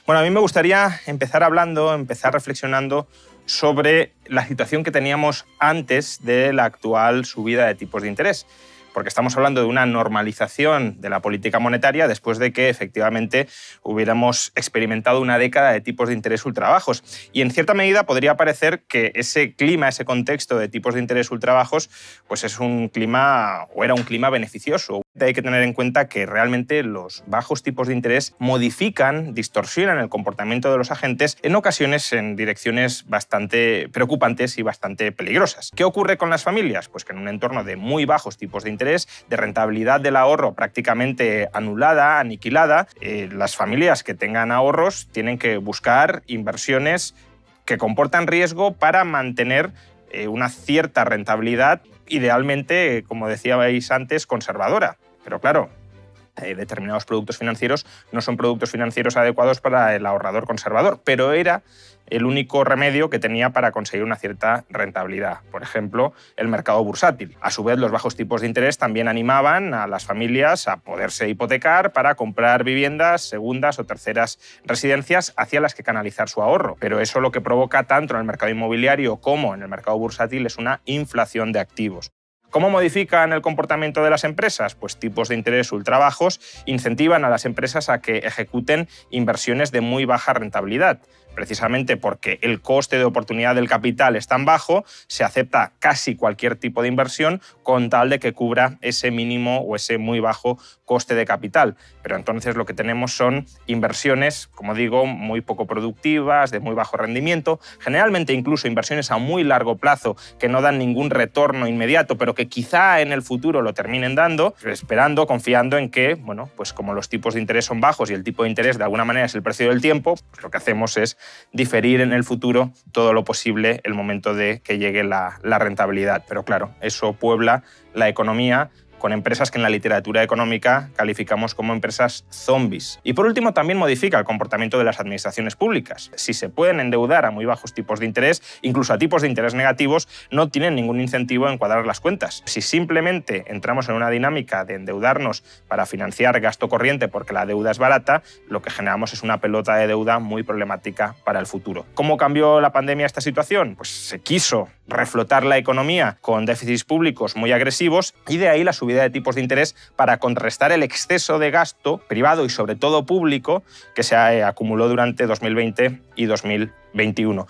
Bueno, a mí me gustaría empezar reflexionando sobre la situación que teníamos antes de la actual subida de tipos de interés, porque estamos hablando de una normalización de la política monetaria después de que efectivamente hubiéramos experimentado una década de tipos de interés ultrabajos. Y en cierta medida podría parecer que ese clima, ese contexto de tipos de interés ultrabajos, pues es un clima o era un clima beneficioso. Hay que tener en cuenta que realmente los bajos tipos de interés modifican, distorsionan el comportamiento de los agentes, en ocasiones en direcciones bastante preocupantes y bastante peligrosas. ¿Qué ocurre con las familias? Pues que en un entorno de muy bajos tipos de interés, de rentabilidad del ahorro prácticamente anulada, aniquilada, las familias que tengan ahorros tienen que buscar inversiones que comportan riesgo para mantener una cierta rentabilidad, idealmente, como decíais antes, conservadora. Pero claro, determinados productos financieros no son productos financieros adecuados para el ahorrador conservador, pero era el único remedio que tenía para conseguir una cierta rentabilidad. Por ejemplo, el mercado bursátil. A su vez, los bajos tipos de interés también animaban a las familias a poderse hipotecar para comprar viviendas, segundas o terceras residencias hacia las que canalizar su ahorro. Pero eso lo que provoca tanto en el mercado inmobiliario como en el mercado bursátil es una inflación de activos. ¿Cómo modifican el comportamiento de las empresas? Pues tipos de interés ultra bajos incentivan a las empresas a que ejecuten inversiones de muy baja rentabilidad. Precisamente porque el coste de oportunidad del capital es tan bajo, se acepta casi cualquier tipo de inversión con tal de que cubra ese mínimo o ese muy bajo coste de capital. Pero entonces lo que tenemos son inversiones, como digo, muy poco productivas, de muy bajo rendimiento, generalmente incluso inversiones a muy largo plazo que no dan ningún retorno inmediato, pero que quizá en el futuro lo terminen dando, esperando, confiando en que, bueno, pues como los tipos de interés son bajos y el tipo de interés de alguna manera es el precio del tiempo, pues lo que hacemos es diferir en el futuro todo lo posible el momento de que llegue la rentabilidad. Pero claro, eso puebla la economía con empresas que en la literatura económica calificamos como empresas zombies. Y por último, también modifica el comportamiento de las administraciones públicas. Si se pueden endeudar a muy bajos tipos de interés, incluso a tipos de interés negativos, no tienen ningún incentivo en cuadrar las cuentas. Si simplemente entramos en una dinámica de endeudarnos para financiar gasto corriente porque la deuda es barata, lo que generamos es una pelota de deuda muy problemática para el futuro. ¿Cómo cambió la pandemia esta situación? Pues se quiso reflotar la economía con déficits públicos muy agresivos y de ahí la subida de tipos de interés para contrarrestar el exceso de gasto privado y sobre todo público que se acumuló durante 2020 y 2021.